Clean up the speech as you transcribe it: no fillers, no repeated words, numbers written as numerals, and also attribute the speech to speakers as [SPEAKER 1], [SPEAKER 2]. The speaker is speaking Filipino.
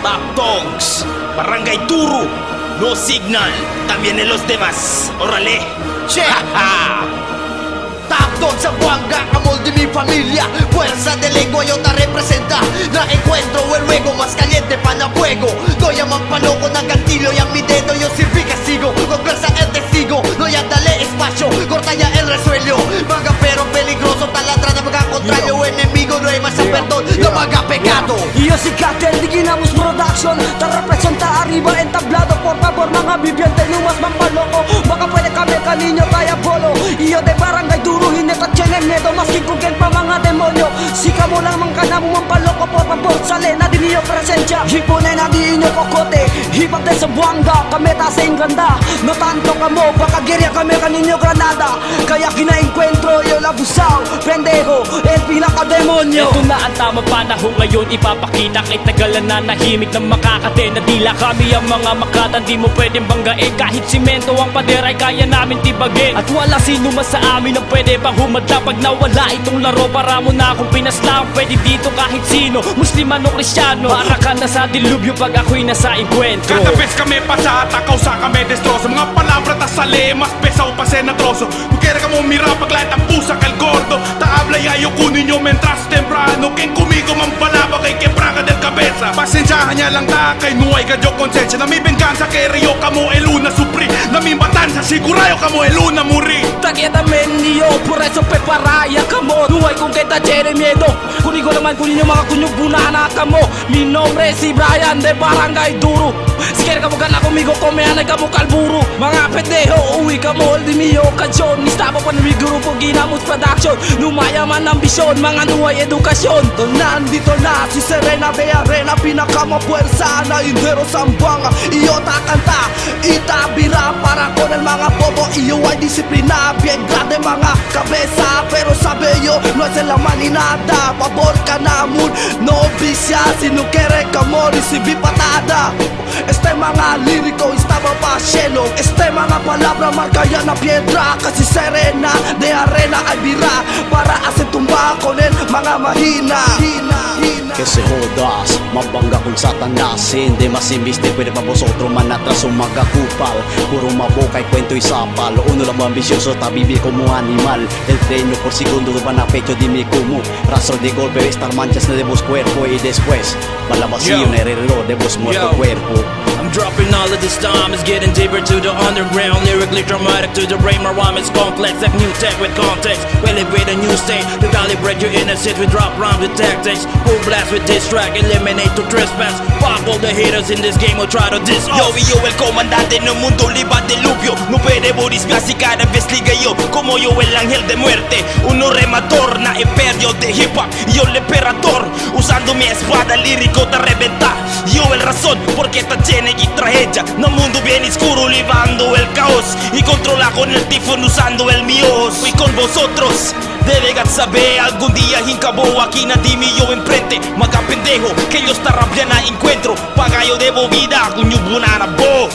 [SPEAKER 1] Top Dogs, Barangay Turo, No Signal, también en los demás. Órale.
[SPEAKER 2] Che. Top Dogs, Zamboanga, amor de mi familia. Fuerza de lengua yo te representa. La encuentro el luego más caliente para fuego. No llaman palo con agantillo y a mi dedo yo sirví castigo. Con fuerza el testigo, no ya dale espacio. Corta ya el resuello. Maga pero peligroso, taladrada maga contrario. Enemigo no hay más perdón, no maga pecado.
[SPEAKER 3] Y yo si Katel di Ginamos Production. Te representa arriba entablado. Por favor mga viviente no mas mampaloko. Baka pwede kami kaninyo kaya polo. Y yo de Barangay Duro hineta tienen miedo. Mas kikukin pa mga demonyo. Sika mo lang ka mo mampaloko. Por favor sale na din iyo presensya. Hipunin na din inyo kokote. Hibag din sa buwanga. Kami tasing ganda. No tanto kamo. Baka girya kami kaninyo granada. Kaya kinaenkwentro yo labusaw. Pendejo el pinakademonyo.
[SPEAKER 4] Ito na ang tamang panahon ngayon. Ipapakita kay tagalan na nahimik ng makakatena. Dila kami ang mga makatan. Di mo pwedeng banggain. Kahit simento ang pader ay kaya namin tibagin. At wala sino mas sa amin ang pwede pang humadla. Pag nawala itong laro para mo na akong pinaslang. Pwede dito kahit sino, musliman o kristyano. Para ka na sa dilubyo pag ako'y nasa enkwentro.
[SPEAKER 5] Cada vez kami pasata, causa kami destrozo. Mga palabra ta sale, mas pesa o pase na trozo. No quiere como mira paglahat ang pusa kal gordo. Ta habla y ayo kunin nyo mientras temprano. Quien conmigo man palaba kay quebraga del cabeza. Pasensyahan niya lang ta kay nuay ka yo konsensya. Na mi venganza kay rio kamo el una supri. Na mi batanza sigurayo kamo el una muri.
[SPEAKER 4] Taquietamente yo, por eso preparaya kamo. No hay con que tacher miedo. Kunigo naman kunin yung mga kunyugbunana kamo. Mi nombre es Brian de Barangay Duro. Si quieres ka mo gana conmigo, komeanay ka mo kalburo. Mga pendejo, uwi ka mo, di miyo kansyon. Nistaba pa ng grupo, Ginamos Production. Numayaman ang bisyon, mga nuway edukasyon.
[SPEAKER 3] Nandito na si Serena de Arena. Pinakamapuwersa na Indero Zamboanga. Iyo takanta, itabira para con el mga bobo. Iyo ay disiplina, bien grande mga cabeza. Pero sabe yo, no es en la maninada. Pabor ka namun, no vicia. Si no quiere que amor, recibí patada. Este mga lírico estaba pa cielo. Este mga palabra marca ya na piedra. Kasi Serena de Arena ay bira para hacer tumba con el mga mahina.
[SPEAKER 6] Que se jodas, mabangga kung satanas. Hindi masimbiste, pwede pa vosotros manatras o magakupal. Puro maboca y cuento y zapal. Uno lang ambicioso, está vivir como animal. El freno por segundo van a pecho, dime cómo. Rastro de golpe, estar manchas de vos cuerpo. Y después, va la vacío en el reloj de vos muerto cuerpo.
[SPEAKER 1] I'm dropping all of this time, it's getting deeper to the underground. Lyrically dramatic to the brain, my rhyme is complex. Like new tech with context, we live with a new state. To calibrate your innocence, we drop rhymes with tactics. Full blast with this track, eliminate to trespass. Fuck all the haters in this game who try to diss us. Yo, el comandante en un mundo libre de diluvio. No puede morirme así cada vez liga yo. Como yo el ángel de muerte. Uno remator, na imperio de hip hop. Yo el emperador, usando mi espada lírico te reventar. Yo el razón, porque esta tiene y tragedia. No mundo bien oscuro, livando el caos. Y controla con el tifón usando el mío. Fui con vosotros. Deben saber algún día hincabo aquí nadie yo enfrente. Maga pendejo que yo está rabiana encuentro. Paga yo debo vida, cuño bunana bo.